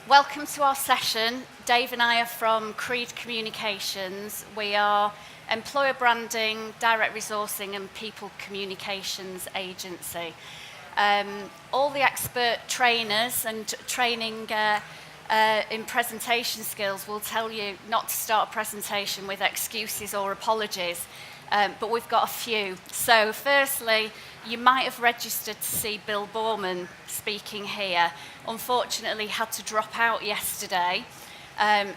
Welcome to our session. Dave and I are from Creed Communications. We are employer branding, direct resourcing and people communications agency. All the expert trainers and training in presentation skills will tell you not to start a presentation with excuses or apologies, but we've got a few. So firstly, you might have registered to see Bill Borman speaking here. Unfortunately, had to drop out yesterday.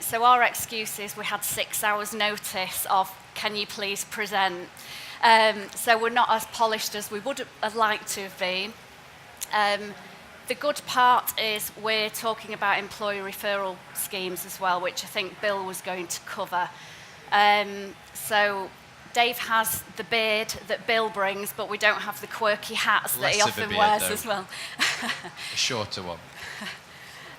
So our excuse is we had 6 hours notice of, can you please present? So we're not as polished as we would have liked to have been. The good part is we're talking about employee referral schemes as well, which I think Bill was going to cover. So Dave has the beard that Bill brings, but we don't have the quirky hats that he often wears as well. A shorter one.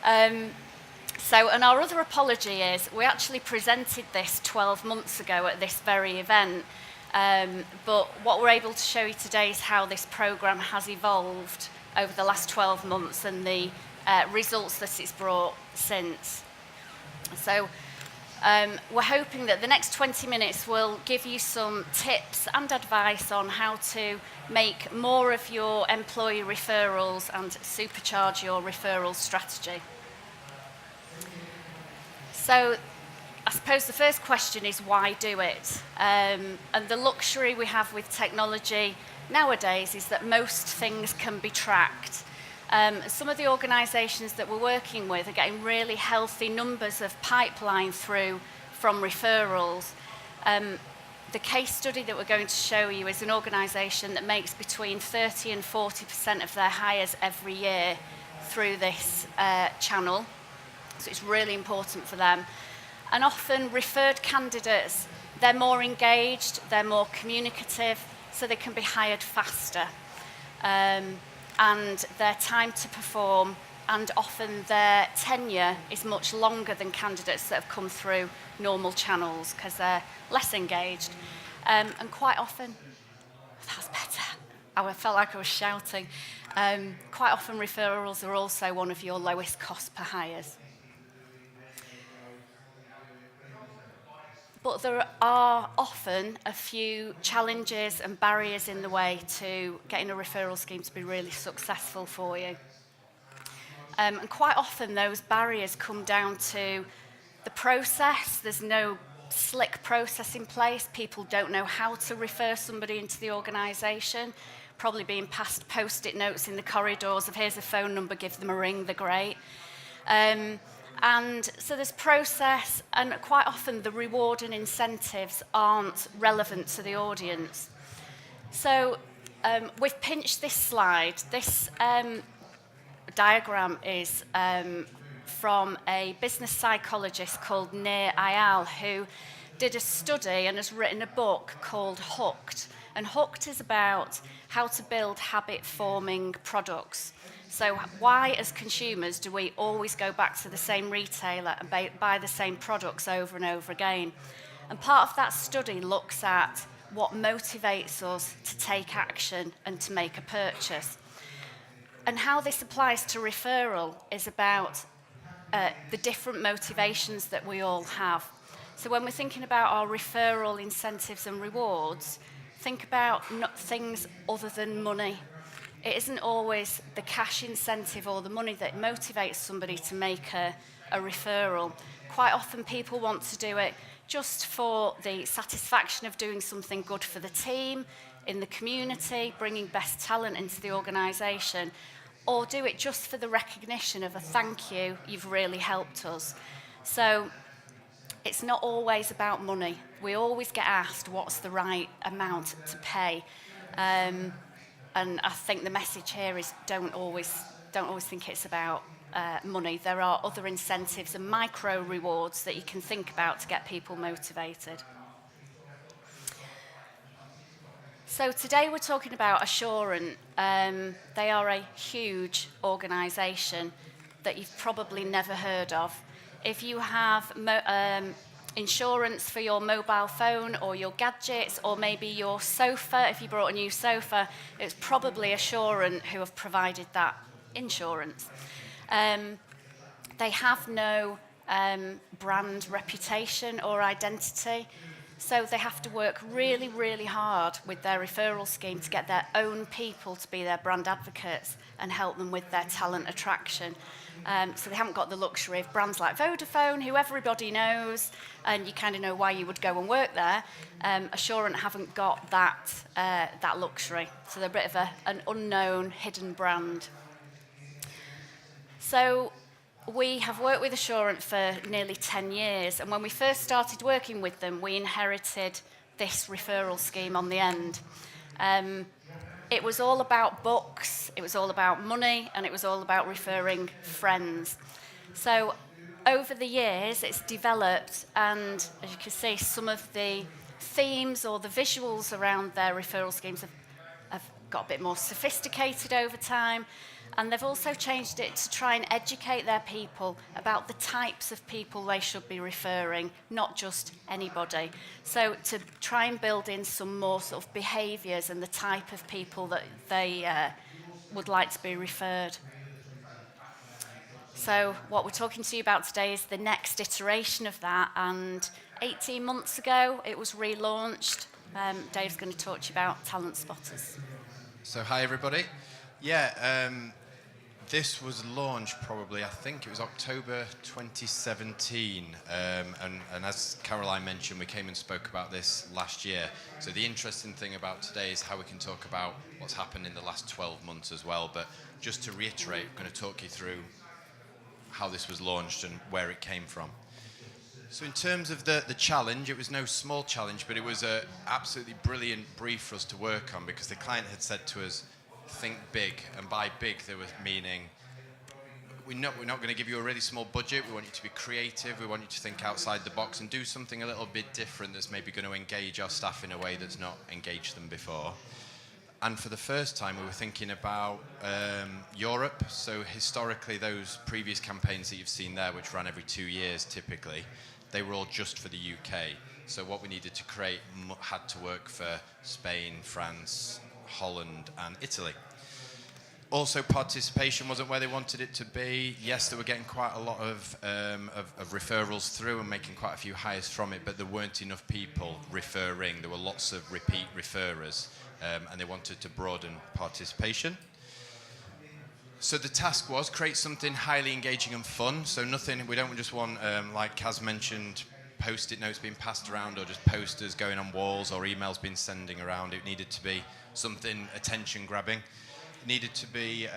And our other apology is we actually presented this 12 months ago at this very event, but what we're able to show you today is how this programme has evolved over the last 12 months and the results that it's brought since. So we're hoping that the next 20 minutes will give you some tips and advice on how to make more of your employee referrals and supercharge your referral strategy. So I suppose the first question is why do it? And the luxury we have with technology nowadays is that most things can be tracked. Some of the organisations that we're working with are getting really healthy numbers of pipeline through from referrals. The case study that we're going to show you is an organisation that makes between 30 and 40% of their hires every year through this channel. So it's really important for them. And often referred candidates, they're more engaged, they're more communicative, so they can be hired faster. And their time to perform and often their tenure is much longer than candidates that have come through normal channels because they're less engaged. And quite often, that's better. I felt like I was shouting. Quite often referrals are also one of your lowest cost per hires. But there are often a few challenges and barriers in the way to getting a referral scheme to be really successful for you. And quite often those barriers come down to the process. There's no slick process in place. People don't know how to refer somebody into the organisation, probably being passed post-it notes in the corridors of here's a phone number, give them a ring, they're great. And so there's process, and quite often the reward and incentives aren't relevant to the audience. So we've pinched this slide. This diagram is from a business psychologist called Nir Eyal, who did a study and has written a book called Hooked. And Hooked is about how to build habit-forming products. So why, as consumers, do we always go back to the same retailer and buy the same products over and over again? And part of that study looks at what motivates us to take action and to make a purchase. And how this applies to referral is about the different motivations that we all have. So when we're thinking about our referral incentives and rewards, think about things other than money. It isn't always the cash incentive or the money that motivates somebody to make a referral. Quite often people want to do it just for the satisfaction of doing something good for the team, in the community, bringing best talent into the organisation, or do it just for the recognition of a thank you, you've really helped us. So it's not always about money. We always get asked what's the right amount to pay. And I think the message here is don't always think it's about money. There are other incentives and micro rewards that you can think about to get people motivated. So today we're talking about Assurant. They are a huge organisation that you've probably never heard of. If you have insurance for your mobile phone or your gadgets or maybe your sofa, if you brought a new sofa, it's probably Assurant who have provided that insurance. they have no brand reputation or identity. So they have to work really, really hard with their referral scheme to get their own people to be their brand advocates and help them with their talent attraction. So they haven't got the luxury of brands like Vodafone, who everybody knows, and you kind of know why you would go and work there. Assurant haven't got that luxury. So they're a bit of an unknown, hidden brand. So we have worked with Assurant for nearly 10 years, and when we first started working with them, we inherited this referral scheme on the end. It was all about books, it was all about money, and it was all about referring friends. So over the years, it's developed, and as you can see, some of the themes or the visuals around their referral schemes have got a bit more sophisticated over time. And they've also changed it to try and educate their people about the types of people they should be referring, not just anybody. So to try and build in some more sort of behaviours and the type of people that they would like to be referred. So what we're talking to you about today is the next iteration of that. And 18 months ago, it was relaunched. Dave's going to talk to you about Talent Spotters. So hi everybody. This was launched probably, I think it was October 2017, and as Caroline mentioned, we came and spoke about this last year. So the interesting thing about today is how we can talk about what's happened in the last 12 months as well. But just to reiterate, I'm going to talk you through how this was launched and where it came from. So in terms of the challenge, it was no small challenge, but it was an absolutely brilliant brief for us to work on, because the client had said to us, think big, and by big there was meaning we're not going to give you a really small budget. We want you to be creative. We want you to think outside the box and do something a little bit different that's maybe going to engage our staff in a way that's not engaged them before. And for the first time, we were thinking about Europe. So historically, those previous campaigns that you've seen there, which ran every 2 years typically, they were all just for the UK. So what we needed to create had to work for Spain, France, Holland and Italy. Also, participation wasn't where they wanted it to be. Yes, they were getting quite a lot of referrals through and making quite a few hires from it, but there weren't enough people referring. There were lots of repeat referrers, and they wanted to broaden participation. So the task was create something highly engaging and fun. So nothing, we don't just want, like Kaz mentioned, post-it notes being passed around or just posters going on walls or emails being sending around. It needed to be something attention-grabbing. It needed to be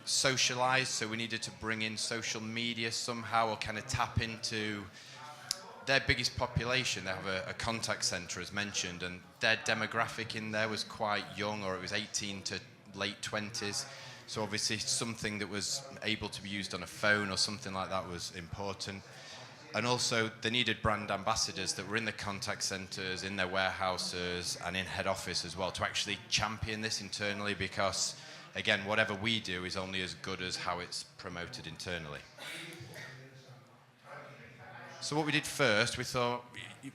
socialised, so we needed to bring in social media somehow or kind of tap into their biggest population. They have a contact centre, as mentioned, and their demographic in there was quite young, or it was 18 to late 20s. So obviously something that was able to be used on a phone or something like that was important. And also, they needed brand ambassadors that were in the contact centres, in their warehouses, and in head office as well, to actually champion this internally, because, again, whatever we do is only as good as how it's promoted internally. So what we did first, we thought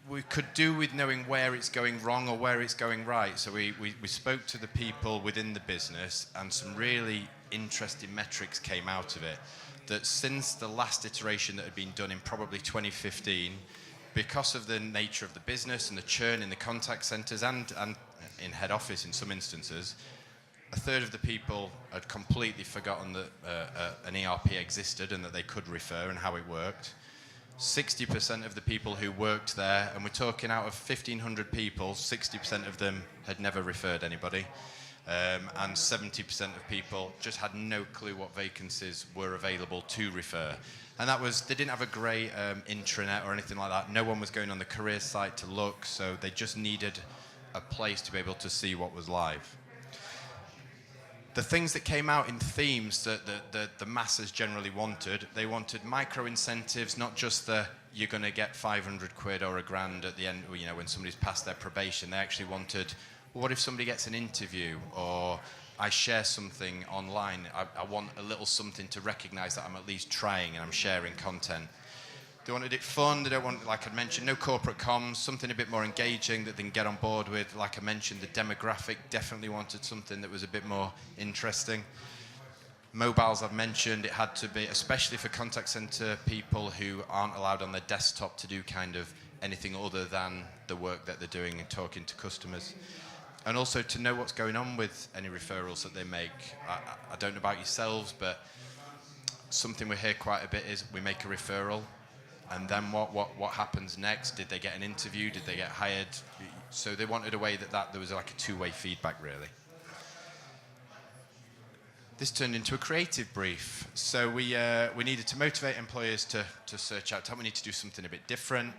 we could do with knowing where it's going wrong or where it's going right. So we spoke to the people within the business, and some really interesting metrics came out of it. That since the last iteration that had been done in probably 2015, because of the nature of the business and the churn in the contact centres and in head office in some instances, a third of the people had completely forgotten that an ERP existed and that they could refer and how it worked. 60% of the people who worked there, and we're talking out of 1,500 people, 60% of them had never referred anybody. And 70% of people just had no clue what vacancies were available to refer. And that was, they didn't have a great intranet or anything like that. No one was going on the career site to look, so they just needed a place to be able to see what was live. The things that came out in themes that the masses generally wanted, they wanted micro incentives, not just the you're going to get 500 quid or £1,000 at the end, you know, when somebody's passed their probation. They actually wanted, what if somebody gets an interview, or I share something online? I want a little something to recognise that I'm at least trying and I'm sharing content. They wanted it fun. They don't want, like I mentioned, no corporate comms, something a bit more engaging that they can get on board with. Like I mentioned, the demographic definitely wanted something that was a bit more interesting. Mobiles I've mentioned, it had to be, especially for contact center people who aren't allowed on their desktop to do kind of anything other than the work that they're doing and talking to customers. And also to know what's going on with any referrals that they make. I don't know about yourselves, but something we hear quite a bit is we make a referral, and then what happens next? Did they get an interview? Did they get hired? So they wanted a way that there was like a two-way feedback, really. This turned into a creative brief. So we needed to motivate employers to search out talent. We need to do something a bit different.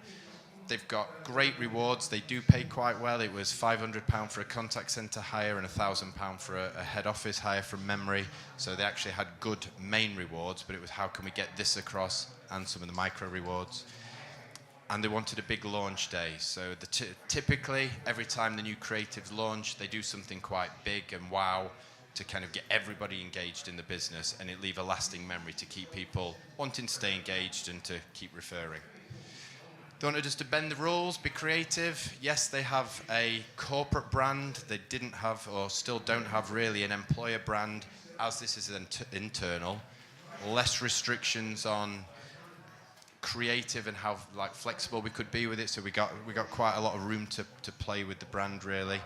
They've got great rewards. They do pay quite well. It was £500 for a contact centre hire and £1,000 for a head office hire from memory. So they actually had good main rewards, but it was how can we get this across and some of the micro rewards. And they wanted a big launch day. So typically, every time the new creatives launch, they do something quite big and wow to kind of get everybody engaged in the business, and it leave a lasting memory to keep people wanting to stay engaged and to keep referring. They wanted us to bend the rules, be creative. Yes, they have a corporate brand. They didn't have, or still don't have really, an employer brand, as this is internal. Less restrictions on creative and how like flexible we could be with it. So we got quite a lot of room to play with the brand, really.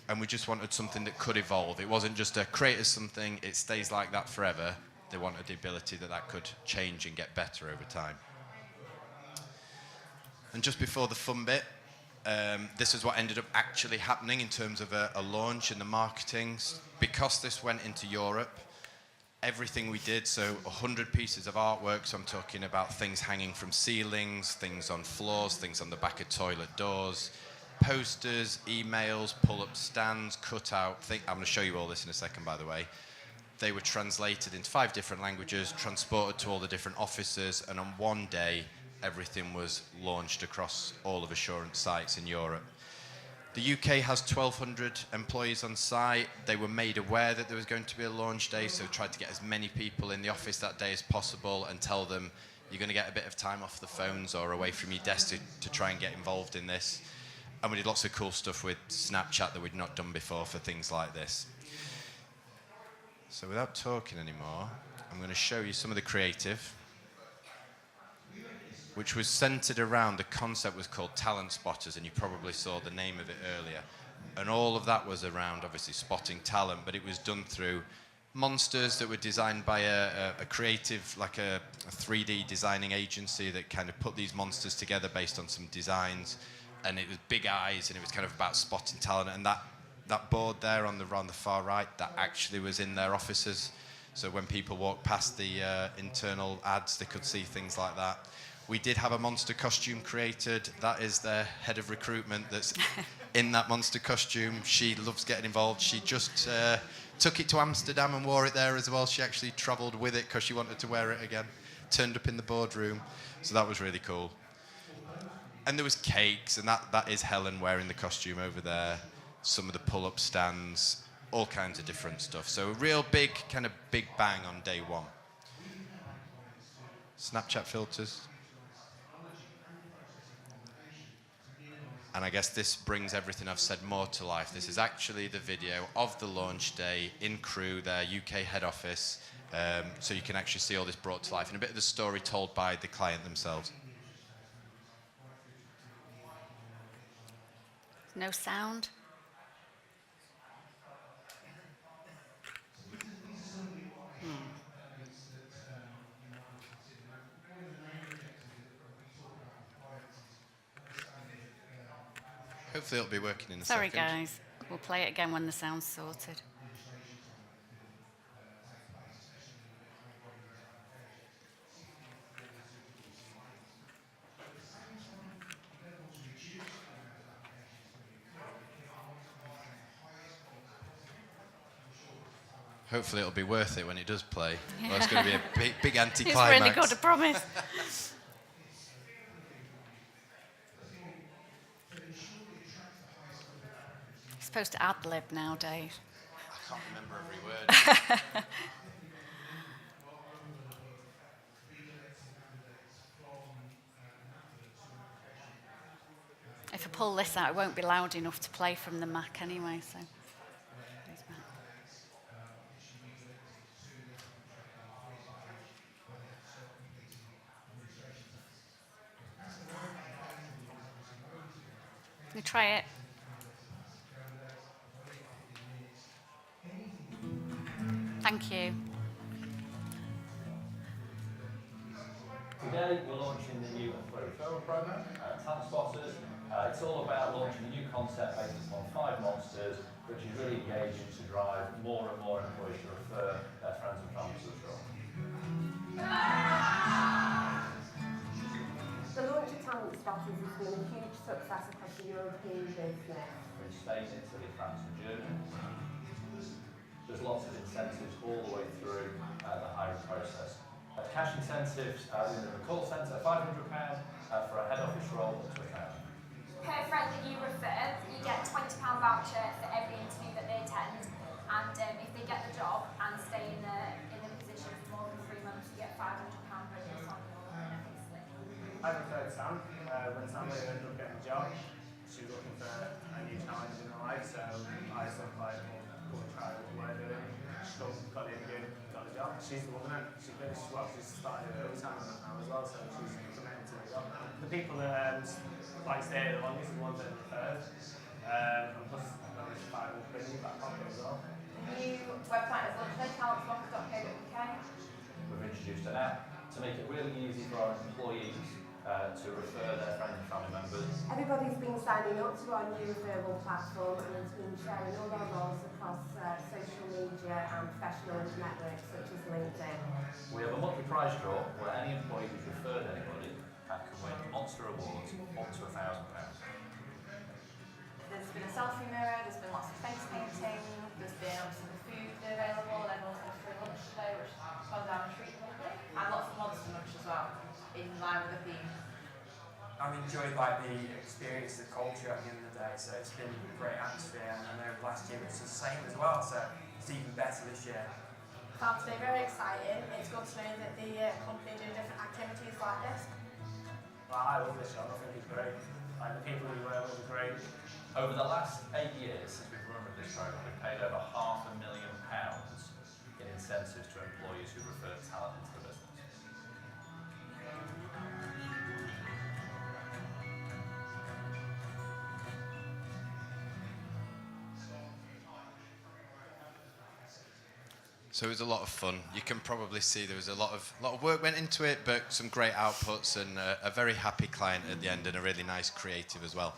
And we just wanted something that could evolve. It wasn't just a create something, it stays like that forever. They wanted the ability that could change and get better over time. And just before the fun bit, this is what ended up actually happening in terms of a launch and the marketing. Because this went into Europe, everything we did, so 100 pieces of artwork, so I'm talking about things hanging from ceilings, things on floors, things on the back of toilet doors, posters, emails, pull-up stands, cut-out. I'm going to show you all this in a second, by the way. They were translated into 5 different languages, transported to all the different offices, and on one day, everything was launched across all of Assurance sites in Europe. The UK has 1,200 employees on site. They were made aware that there was going to be a launch day, so tried to get as many people in the office that day as possible and tell them you're going to get a bit of time off the phones or away from your desk to try and get involved in this. And we did lots of cool stuff with Snapchat that we'd not done before for things like this. So without talking anymore, I'm going to show you some of the creative, which was centered around, the concept was called Talent Spotters, and you probably saw the name of it earlier. And all of that was around, obviously, spotting talent, but it was done through monsters that were designed by a creative, like a 3D designing agency that kind of put these monsters together based on some designs. And it was big eyes, and it was kind of about spotting talent. And that board there on the far right, that actually was in their offices. So when people walked past the internal ads, they could see things like that. We did have a monster costume created. That is their head of recruitment that's in that monster costume. She loves getting involved. She just took it to Amsterdam and wore it there as well. She actually travelled with it because she wanted to wear it again. Turned up in the boardroom. So that was really cool. And there was cakes, and that is Helen wearing the costume over there. Some of the pull-up stands, all kinds of different stuff. So a real big bang on day one. Snapchat filters. And I guess this brings everything I've said more to life. This is actually the video of the launch day in Crewe, their UK head office. So you can actually see all this brought to life, and a bit of the story told by the client themselves. No sound. Hopefully it'll be working in a Sorry, second. guys. We'll play it again when the sound's sorted. Hopefully it'll be worth it when it does play. Or it's going to be a big It's anti-climax. really good, I promise. You're supposed to ad-lib now, Dave. I can't remember every word. If I pull this out, it won't be loud enough to play from the Mac anyway, so. There's Mac. we try it? Thank you. Today we're launching the new employee referral programme, Talent Spotters. It's all about launching a new concept based upon 5 monsters, which is really engaging to drive more and more employees to refer their friends and family to us. The launch of Talent Spotters has been a huge success across the European business. In Spain, Italy, France and Germany. There's lots of incentives all the way through the hiring process. Cash incentives in the call centre, £500 for a head office role up to £1,000. Per friend that you refer, you get a £20 voucher for every interview that they attend, and if they get the job and stay in the position for more than 3 months, you get £500 bonus on your payslip. I referred Sam. When Sam ended up getting a job, she was looking for a new challenge in her life, so I said, like, we'll try what we're doing. She got the interview, got the job. She's loving it. She's started her overtime now as well, so she's committed to the job. The people that like stay the longest are the ones that referred. And plus, there's 5 bringing back pocket as well. The new website is launched today, talentspotters.co.uk. We've introduced an app to make it really easy for our employees to refer their friends and family members. Everybody's been signing up to our new referral platform and has been sharing all our roles across social media and professional networks such as LinkedIn. We have a monthly prize draw where any employee who's referred anybody can win Monster Awards up to £1,000. There's been a selfie mirror, there's been lots of face painting, there's been obviously the food available, everyone's had a free lunch today, which has gone down a treat lovely, and lots of monster lunch as well, in line with the theme. I've enjoyed like the experience, the culture at the end of the day, so it's been a great atmosphere, and I know last year it was the same as well, so it's even better this year. Found today very exciting. It's good to know that the company do different activities like this. Well, I love this job. I think it's great. Like, the people we work with are great. Over the last 8 years since we've run with this programme, we've paid over £500,000 in incentives to employees who refer talent into the business. So it was a lot of fun. You can probably see there was a lot of work went into it, but some great outputs and a very happy client at the end and a really nice creative as well.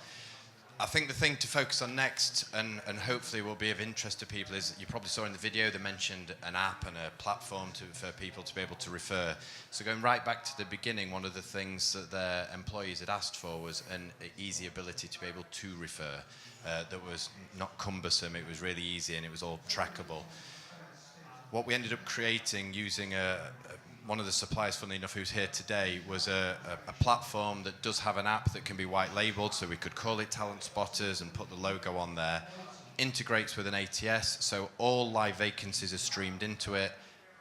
I think the thing to focus on next and hopefully will be of interest to people is, you probably saw in the video they mentioned an app and a platform for people to be able to refer. So going right back to the beginning, one of the things that their employees had asked for was an easy ability to be able to refer that was not cumbersome, it was really easy and it was all trackable. What we ended up creating using one of the suppliers, funnily enough, who's here today, was a platform that does have an app that can be white labeled, so we could call it Talent Spotters and put the logo on there. Integrates with an ATS, so all live vacancies are streamed into it.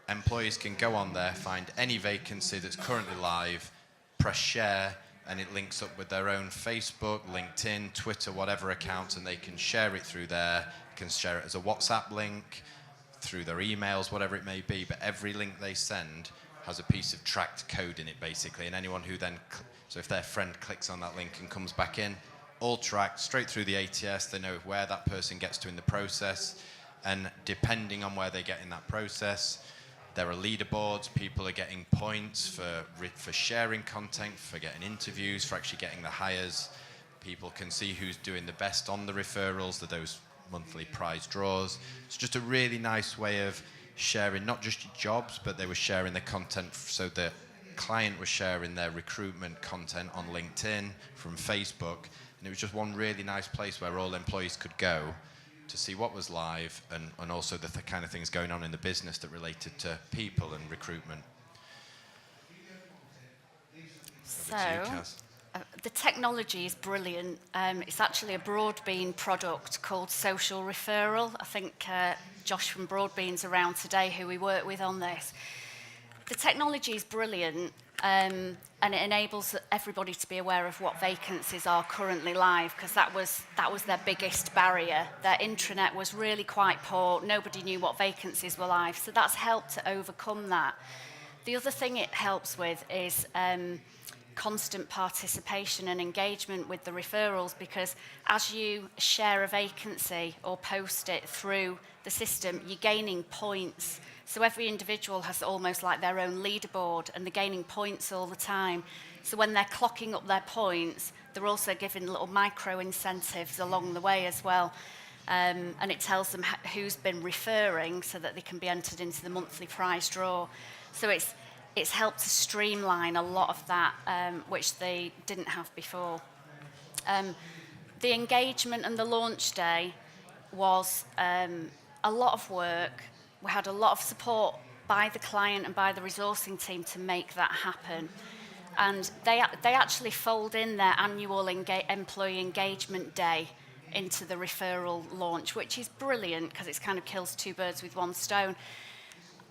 Employees can go on there, find any vacancy that's currently live, press share, and it links up with their own Facebook, LinkedIn, Twitter, whatever accounts, and they can share it through there. Can share it as a WhatsApp link, through their emails, whatever it may be, but every link they send has a piece of tracked code in it, basically, and anyone who then, so if their friend clicks on that link and comes back in, all tracked straight through the ATS, they know where that person gets to in the process, and depending on where they get in that process, there are leaderboards, people are getting points for sharing content, for getting interviews, for actually getting the hires. People can see who's doing the best on the referrals, those monthly prize draws. It's just a really nice way of sharing not just your jobs, but they were sharing the content, so the client was sharing their recruitment content on LinkedIn, from Facebook, and it was just one really nice place where all employees could go to see what was live and also the kind of things going on in the business that related to people and recruitment. So, Over to you, Kaz. the technology is brilliant. It's actually a Broadbean product called Social Referral. I think Josh from Broadbean's around today, who we work with on this. The technology is brilliant, and it enables everybody to be aware of what vacancies are currently live, because that was their biggest barrier. Their intranet was really quite poor. Nobody knew what vacancies were live, so that's helped to overcome that. The other thing it helps with is constant participation and engagement with the referrals, because as you share a vacancy or post it through the system, you're gaining points. So every individual has almost like their own leaderboard, and they're gaining points all the time. So when they're clocking up their points, they're also given little micro incentives along the way as well. And it tells them who's been referring so that they can be entered into the monthly prize draw. So it's helped to streamline a lot of that, which they didn't have before. The engagement and the launch day was a lot of work. We had a lot of support by the client and by the resourcing team to make that happen. And they actually fold in their annual employee engagement day into the referral launch, which is brilliant because it kind of kills two birds with one stone.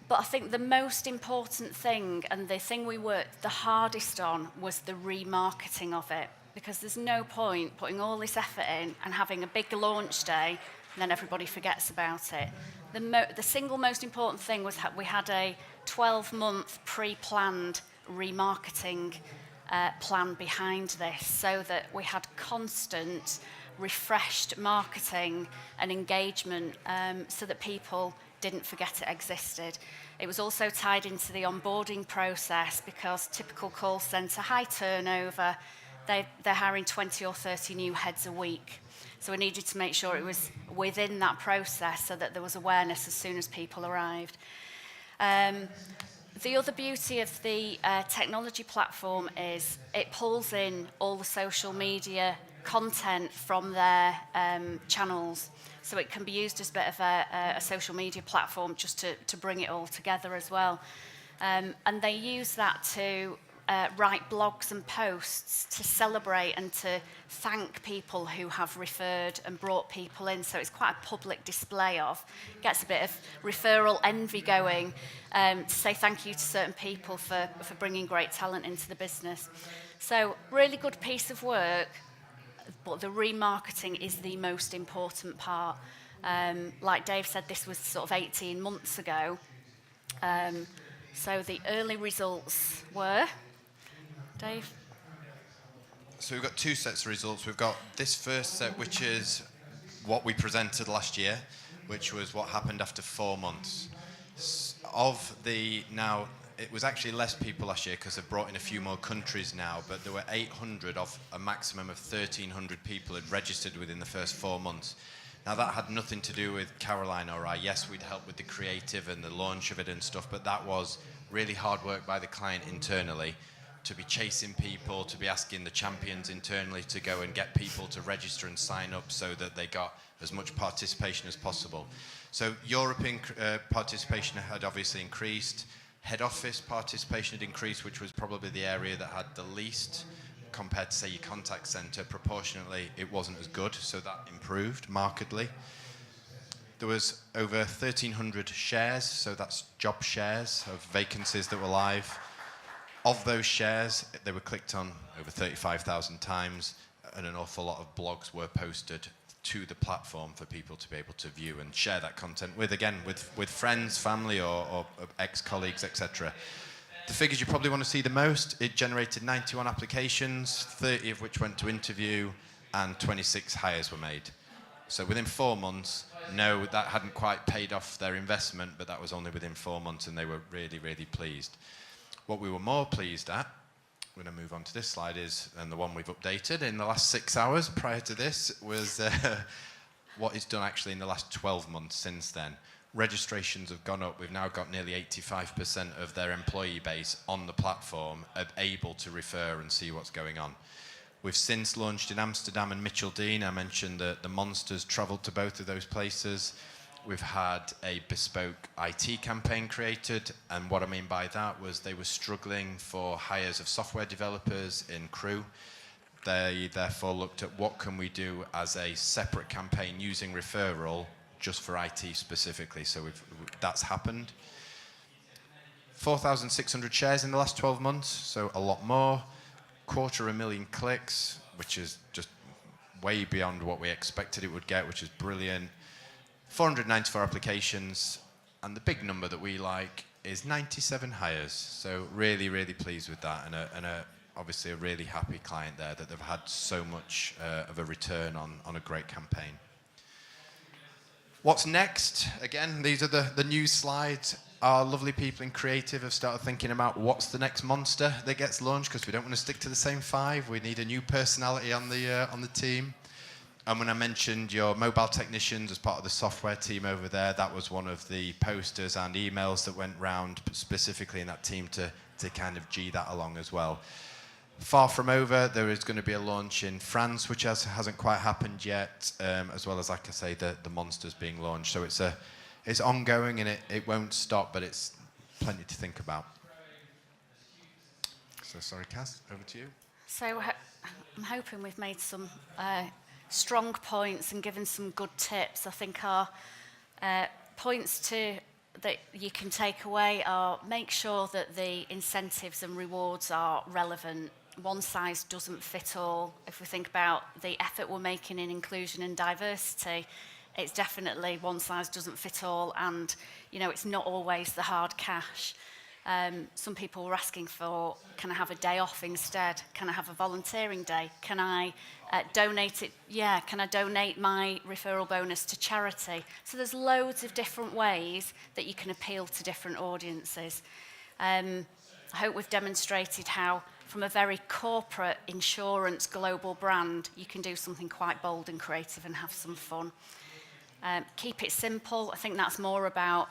But I think the most important thing, and the thing we worked the hardest on, was the remarketing of it, because there's no point putting all this effort in and having a big launch day and then everybody forgets about it. The single most important thing was we had a 12-month pre-planned remarketing plan behind this, so that we had constant refreshed marketing and engagement, so that people didn't forget it existed. It was also tied into the onboarding process, because typical call centre, high turnover, they're hiring 20 or 30 new heads a week. So we needed to make sure it was within that process so that there was awareness as soon as people arrived. The other beauty of the technology platform is it pulls in all the social media content from their channels. So it can be used as a bit of a social media platform just to bring it all together as well. And they use that to write blogs and posts to celebrate and to thank people who have referred and brought people in. So it's quite a public display of, gets a bit of referral envy going, to say thank you to certain people for bringing great talent into the business. So really good piece of work, but the remarketing is the most important part. Like Dave said, this was sort of 18 months ago. So the early results were, Dave? So we've got two sets of results. We've got this first set, which is what we presented last year, which was what happened after 4 months. Now, it was actually less people last year because they've brought in a few more countries now, but there were 800 of a maximum of 1,300 people had registered within the first 4 months. Now, that had nothing to do with Caroline or I. Yes, we'd help with the creative and the launch of it and stuff, but that was really hard work by the client internally, to be chasing people, to be asking the champions internally to go and get people to register and sign up so that they got as much participation as possible. So European participation had obviously increased. Head office participation had increased, which was probably the area that had the least compared to, say, your contact centre. Proportionately, it wasn't as good, so that improved markedly. There was over 1,300 shares, so that's job shares of vacancies that were live. Of those shares, they were clicked on over 35,000 times, and an awful lot of blogs were posted to the platform for people to be able to view and share that content with friends, family, or ex-colleagues, etc. The figures you probably want to see the most, it generated 91 applications, 30 of which went to interview, and 26 hires were made. So within 4 months, no, that hadn't quite paid off their investment, but that was only within 4 months, and they were really, really pleased. What we were more pleased at, we're going to move on to this slide, and the one we've updated in the last 6 hours prior to this, was what is done actually in the last 12 months since then. Registrations have gone up. We've now got nearly 85% of their employee base on the platform able to refer and see what's going on. We've since launched in Amsterdam and Mitcheldean. I mentioned that the Monsters travelled to both of those places. We've had a bespoke IT campaign created, and what I mean by that was they were struggling for hires of software developers in Crewe. They therefore looked at what can we do as a separate campaign using referral just for IT specifically, so that's happened. 4,600 shares in the last 12 months, so a lot more. 250,000 clicks, which is just way beyond what we expected it would get, which is brilliant. 494 applications, and the big number that we like is 97 hires. So really, really pleased with that, and obviously a really happy client there that they've had so much of a return on a great campaign. What's next? Again, these are the news slides. Our lovely people in creative have started thinking about what's the next monster that gets launched, because we don't want to stick to the same 5. We need a new personality on the team. And when I mentioned your mobile technicians as part of the software team over there, that was one of the posters and emails that went round specifically in that team to kind of G that along as well. Far from over, there is going to be a launch in France, which hasn't quite happened yet, as well as, like I say, the monsters being launched. So it's ongoing and it won't stop, but it's plenty to think about. So sorry, Cass, over to you. So I'm hoping we've made some strong points and given some good tips. I think our points that you can take away are: make sure that the incentives and rewards are relevant. One size doesn't fit all. If we think about the effort we're making in inclusion and diversity, it's definitely one size doesn't fit all, and it's not always the hard cash. Some people were asking for, can I have a day off instead? Can I have a volunteering day? Can I donate it? Yeah, can I donate my referral bonus to charity? So there's loads of different ways that you can appeal to different audiences. I hope we've demonstrated how, from a very corporate insurance global brand, you can do something quite bold and creative and have some fun. Keep it simple. I think that's more about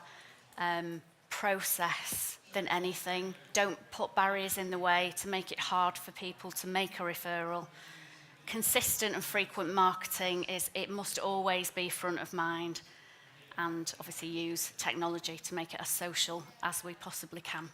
process than anything. Don't put barriers in the way to make it hard for people to make a referral. Consistent and frequent marketing it must always be front of mind, and obviously use technology to make it as social as we possibly can.